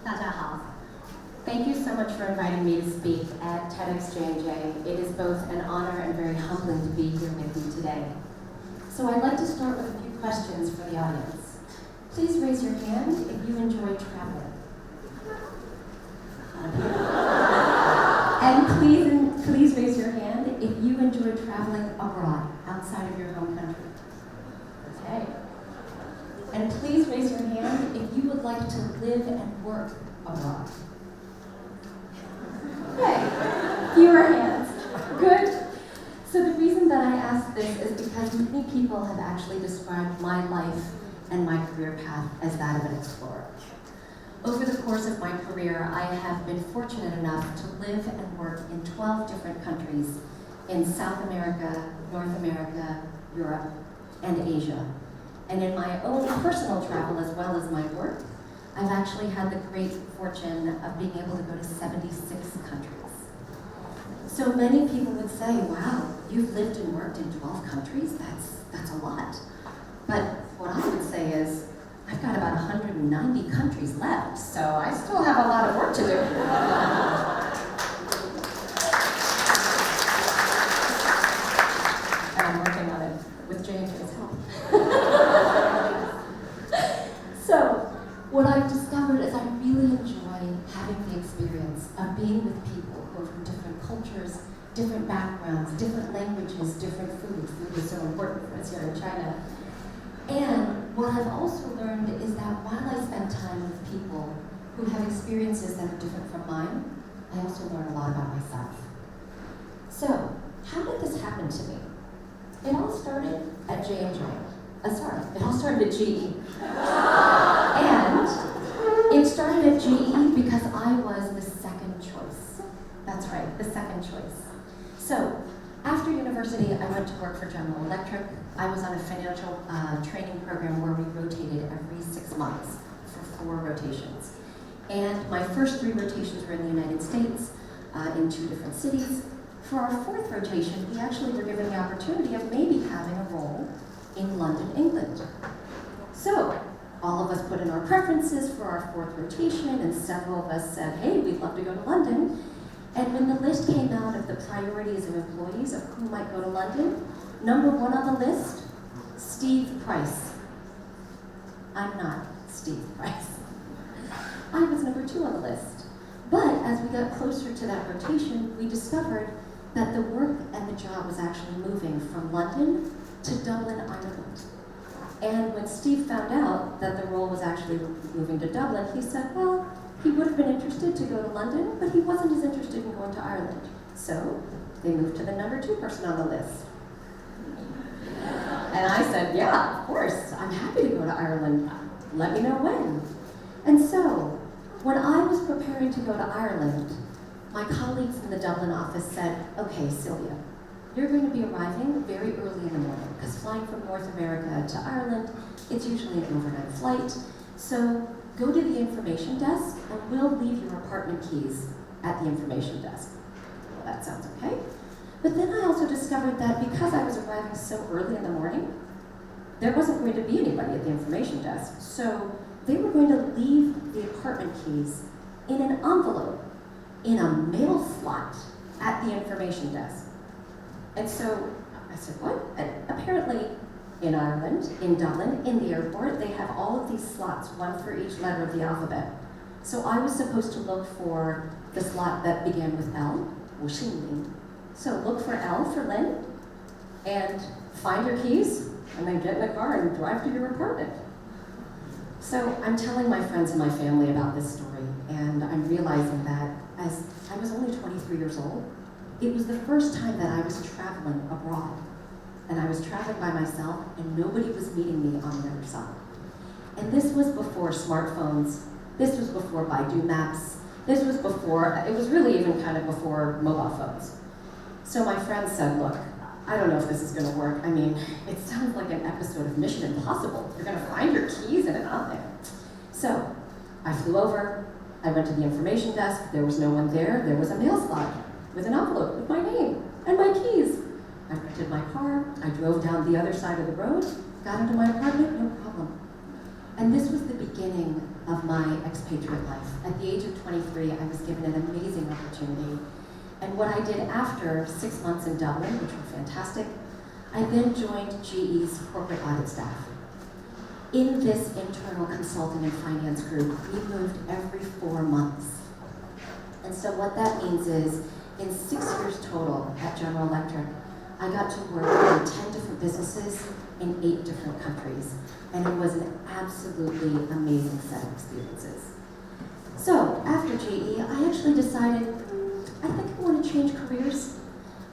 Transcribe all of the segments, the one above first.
大家好. Thank you so much for inviting me to speak at TEDxJNJ. It is both an honor and very humbling to be here with you today. So I'd like to start with a few questions for the audience. Please raise your hand if you enjoy traveling. And please raise your hand if you enjoy traveling abroad, outside of your home country. Okay. And please raise your hand if you would like to live and work abroad. Okay, fewer hands. Good. So the reason that I ask this is because many people have actually described my life and my career path as that of an explorer. Over the course of my career, I have been fortunate enough to live and work in 12 different countries in South America, North America, Europe, and Asia. And in my own personal travel as well as my work, I've actually had the great fortune of being able to go to 76 countries. So many people would say, wow, you've lived and worked in 12 countries? That's a lot. But what I would say is, I've got about 190 countries left, so I still have a lot of work to do. And I'm working on it with J&J's help. So, what I've discovered is I really enjoy having the experience of being with people who are from different cultures, different backgrounds, different languages, different food. Food is so important for us here in China. And what I've also learned is that while I spend time with people who have experiences that are different from mine, I also learn a lot about myself. So, how did this happen to me? It all started at J&J. It all started at GE. And it started at GE because I was the second choice. That's right, the second choice. So, after university, I went to work for General Electric. I was on a financial training program where we rotated every 6 months for 4 rotations. And my first 3 rotations were in the United States, in 2 different cities. For our 4th rotation, we actually were given the opportunity of maybe having a role in London, England. So, all of us put in our preferences for our 4th rotation, and several of us said, hey, we'd love to go to London. And when the list came out of the priorities of employees of who might go to London, number 1 on the list, Steve Price. I'm not Steve Price. I was number 2 on the list. But as we got closer to that rotation, we discovered that the work and the job was actually moving from London to Dublin, Ireland. And when Steve found out that the role was actually moving to Dublin, he said, well, he would have been interested to go to London, but he wasn't as interested in going to Ireland. So they moved to the number 2 person on the list. And I said, yeah, of course, I'm happy to go to Ireland. Let me know when. And so, when I was preparing to go to Ireland, my colleagues in the Dublin office said, okay, Sylvia, you're going to be arriving very early in the morning, because flying from North America to Ireland, it's usually an overnight flight. So go to the information desk, and we'll leave your apartment keys at the information desk. Well, that sounds okay. But then I also discovered that because I was arriving so early in the morning, there wasn't going to be anybody at the information desk. So they were going to leave the apartment keys in an envelope in a mail slot at the information desk. And so I said, what? And apparently in Ireland, in Dublin, in the airport, they have all of these slots, one for each letter of the alphabet. So I was supposed to look for the slot that began with L, 我姓林. So look for L for Lin, and find your keys, and then get in the car and drive to your apartment. So I'm telling my friends and my family about this story, and I'm realizing that as I was only 23 years old, it was the first time that I was traveling abroad. And I was traveling by myself, and nobody was meeting me on the other side. And this was before smartphones. This was before Baidu Maps. This was before, it was really even kind of before mobile phones. So my friend said, look, I don't know if this is going to work. I mean, it sounds like an episode of Mission Impossible. You're going to find your keys in an envelope. So I flew over. I went to the information desk. There was no one there. There was a mail slot with an envelope with my name and my keys. I rented my car. I drove down the other side of the road, got into my apartment, no problem. And this was the beginning of my expatriate life. At the age of 23, I was given an amazing opportunity. And what I did after 6 months in Dublin, which was fantastic, I then joined GE's corporate audit staff. In this internal consulting and finance group, we moved every 4 months. And so what that means is, in 6 years total at General Electric, I got to work in 10 different businesses in 8 different countries. And it was an absolutely amazing set of experiences. So after GE, I actually decided, I think I want to change careers.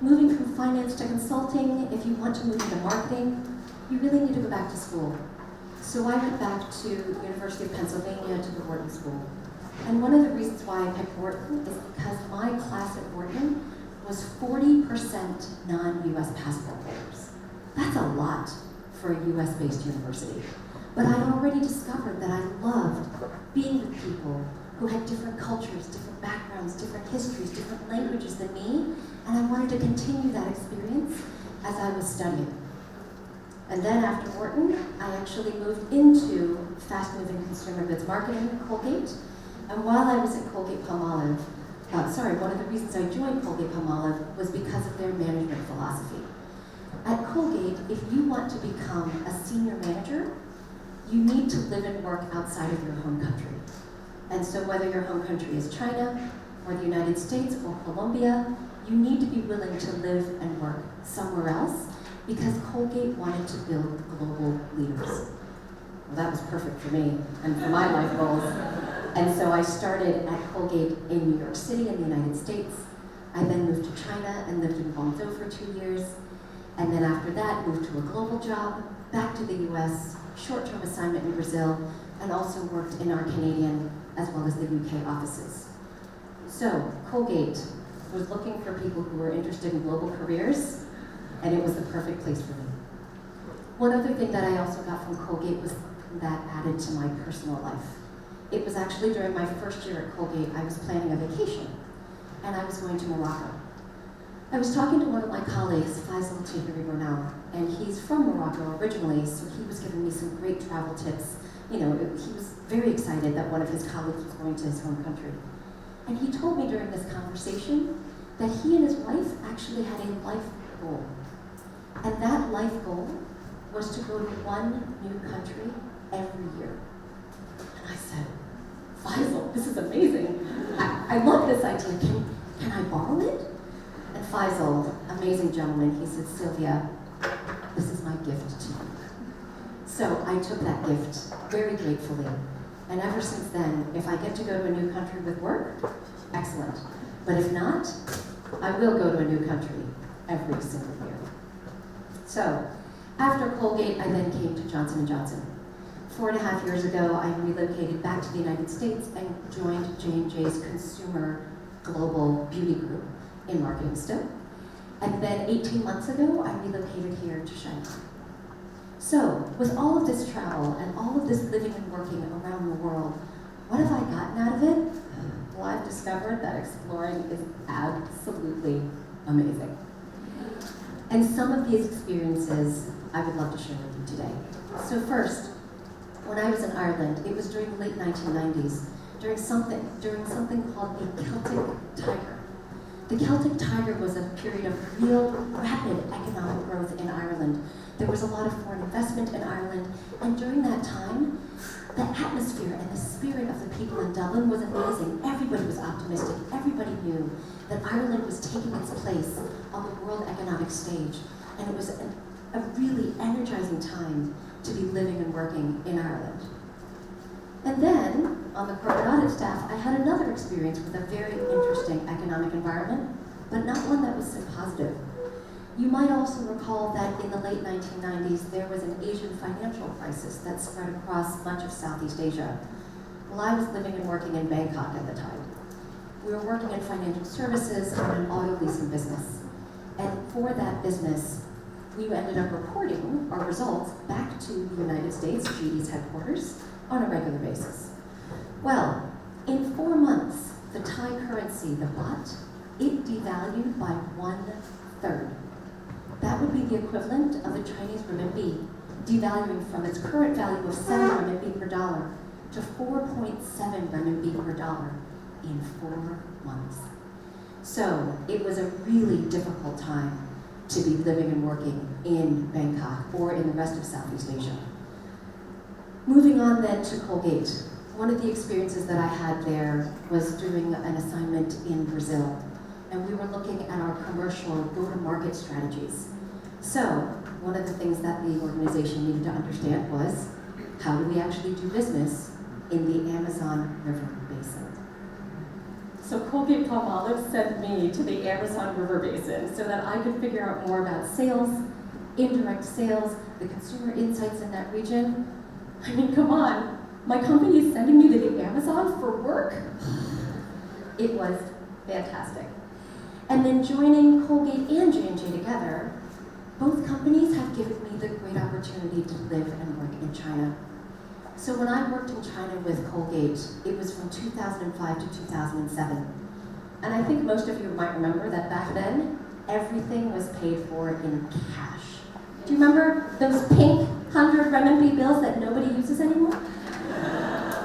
Moving from finance to consulting, if you want to move into marketing, you really need to go back to school. So I went back to University of Pennsylvania to the Wharton School. And one of the reasons why I picked Wharton is because my class at Wharton was 40% non-US passport holders. That's a lot for a US-based university. But I'd already discovered that I loved being with people who had different cultures, different backgrounds, different histories, different languages than me, and I wanted to continue that experience as I was studying. And then after Wharton, I actually moved into fast-moving consumer goods marketing at Colgate. And while I was at Colgate-Palmolive, one of the reasons I joined Colgate-Palmolive was because of their management philosophy. At Colgate, if you want to become a senior manager, you need to live and work outside of your home country. And so whether your home country is China, or the United States, or Colombia, you need to be willing to live and work somewhere else, because Colgate wanted to build global leaders. Well, that was perfect for me and for my life goals. And so I started at Colgate in New York City in the United States. I then moved to China and lived in Guangzhou for 2 years. And then after that, moved to a global job, back to the US, short-term assignment in Brazil, and also worked in our Canadian as well as the UK offices. So Colgate was looking for people who were interested in global careers, and it was the perfect place for me. One other thing that I also got from Colgate was that added to my personal life. It was actually during my first year at Colgate, I was planning a vacation, and I was going to Morocco. I was talking to one of my colleagues, Faisal Tahiri Bernal, and he's from Morocco originally, so he was giving me some great travel tips. You know, he was very excited that one of his colleagues was going to his home country. And he told me during this conversation that he and his wife actually had a life goal. And that life goal was to go to one new country every year. And I said, Faisal, this is amazing. I love this idea. Can I borrow it? And Faisal, amazing gentleman, he said, Sylvia, this is my gift to you. So I took that gift very gratefully. And ever since then, if I get to go to a new country with work, excellent. But if not, I will go to a new country every single year. So after Colgate, I then came to Johnson & Johnson. 4.5 years ago, I relocated back to the United States and joined J&J's Consumer Global Beauty Group in marketing still. And then 18 months ago, I relocated here to Shanghai. So with all of this travel and all of this living and working around the world, what have I gotten out of it? Well, I've discovered that exploring is absolutely amazing. And some of these experiences I would love to share with you today. So first, when I was in Ireland, it was during the late 1990s, during something called the Celtic Tiger. The Celtic Tiger was a period of real rapid economic growth in Ireland. There was a lot of foreign investment in Ireland, and during that time, the atmosphere and the spirit of the people in Dublin was amazing. Everybody was optimistic. Everybody knew that Ireland was taking its place on the world economic stage, and it was a really energizing time to be living and working in Ireland. And then, on the corporate audit staff, I had another experience with a very interesting economic environment, but not one that was so positive. You might also recall that in the late 1990s, there was an Asian financial crisis that spread across much of Southeast Asia. Well, I was living and working in Bangkok at the time. We were working in financial services on an auto leasing business. And for that business, we ended up reporting our results back to the United States, GE's headquarters, on a regular basis. Well, in 4 months, the Thai currency, the baht, it devalued by 1/3. That would be the equivalent of the Chinese renminbi devaluing from its current value of 7 renminbi per dollar to 4.7 renminbi per dollar in 4 months. So it was a really difficult time to be living and working in Bangkok or in the rest of Southeast Asia. Moving on then to Colgate. One of the experiences that I had there was doing an assignment in Brazil, and we were looking at our commercial go-to-market strategies. So one of the things that the organization needed to understand was, how do we actually do business in the Amazon River Basin? So Colgate-Palmolive sent me to the Amazon River Basin so that I could figure out more about sales, indirect sales, the consumer insights in that region. I mean, come on, my company is sending me to the Amazon for work? It was fantastic. And then joining Colgate and J&J together, both companies have given me the great opportunity to live and work in China. So when I worked in China with Colgate, it was from 2005 to 2007. And I think most of you might remember that back then, everything was paid for in cash. Do you remember those pink 100 renminbi bills that nobody uses anymore?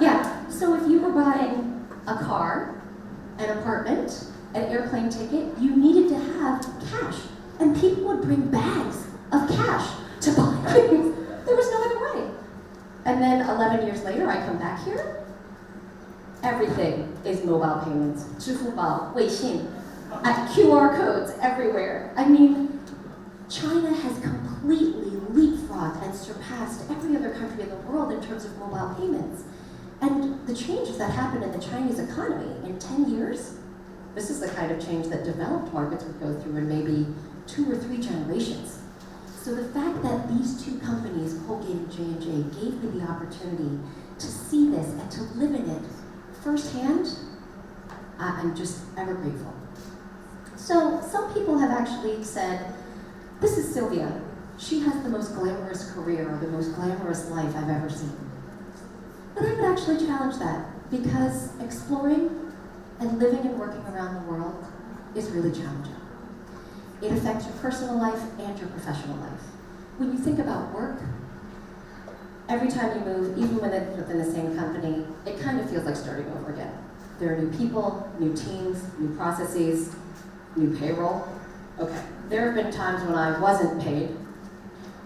Yeah, so if you were buying a car, an apartment, an airplane ticket, you needed to have cash. And people would bring bags of cash to buy things. There was no other way. And then 11 years later, I come back here. Everything is mobile payments. 支付宝, 微信, QR codes everywhere. I mean, China has completely leapfrogged and surpassed every other country in the world in terms of mobile payments. And the changes that happened in the Chinese economy in 10 years, this is the kind of change that developed markets would go through in maybe 2 or 3 generations. So the fact that these two companies, Colgate and J&J, gave me the opportunity to see this and to live in it firsthand, I'm just ever grateful. So some people have actually said, this is Sylvia. She has the most glamorous career or the most glamorous life I've ever seen. But I would actually challenge that, because exploring and living and working around the world is really challenging. It affects your personal life and your professional life. When you think about work, every time you move, even within the same company, it kind of feels like starting over again. There are new people, new teams, new processes, new payroll. Okay, there have been times when I wasn't paid.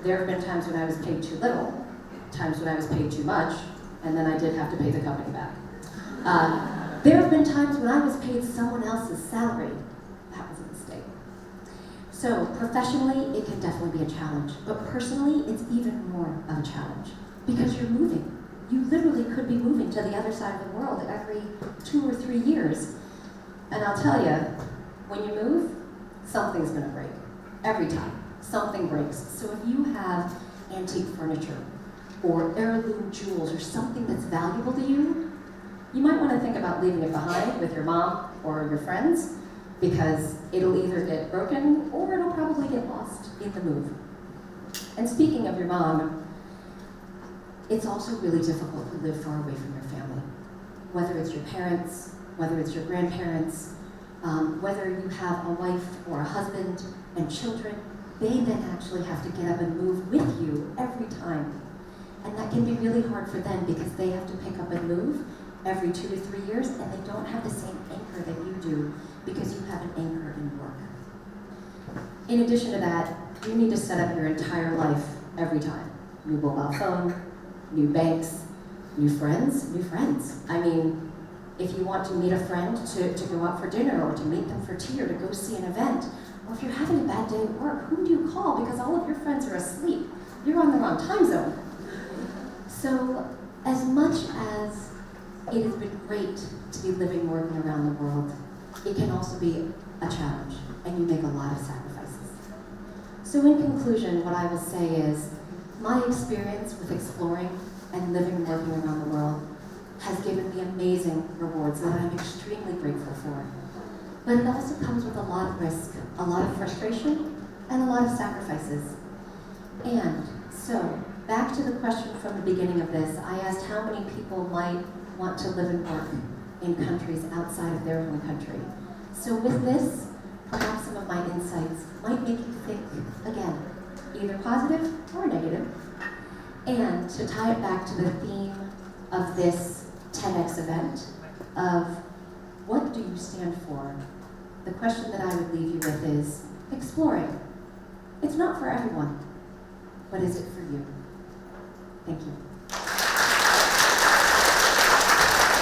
There have been times when I was paid too little, times when I was paid too much, and then I did have to pay the company back. There have been times when I was paid someone else's salary. That was a mistake. So professionally, it can definitely be a challenge, but personally, it's even more of a challenge because you're moving. You literally could be moving to the other side of the world every 2 or 3 years. And I'll tell you, when you move, something's gonna break. Every time, something breaks. So if you have antique furniture or heirloom jewels or something that's valuable to you, you might wanna think about leaving it behind with your mom or your friends, because it'll either get broken or it'll probably get lost in the move. And speaking of your mom, it's also really difficult to live far away from your family. Whether it's your parents, whether it's your grandparents, whether you have a wife or a husband and children, they then actually have to get up and move with you every time. And that can be really hard for them because they have to pick up and move every 2 to 3 years, and they don't have the same anchor that you do because you have an anchor in work. In addition to that, you need to set up your entire life every time. New mobile phone, new banks, new friends. I mean, if you want to meet a friend to go out for dinner or to meet them for tea or to go see an event, or if you're having a bad day at work, who do you call because all of your friends are asleep? You're on the wrong time zone. So as much as it has been great to be living and working around the world, it can also be a challenge, and you make a lot of sacrifices. So in conclusion, what I will say is, my experience with exploring and living and working around the world has given me amazing rewards that I'm extremely grateful for. But it also comes with a lot of risk, a lot of frustration, and a lot of sacrifices. And so, back to the question from the beginning of this, I asked how many people might want to live and work in countries outside of their own country. So with this, perhaps some of my insights might make you think again, either positive or negative, And to tie it back to the theme of this TEDx event of what do you stand for? The question that I would leave you with is exploring. It's not for everyone, but is it for you? Thank you.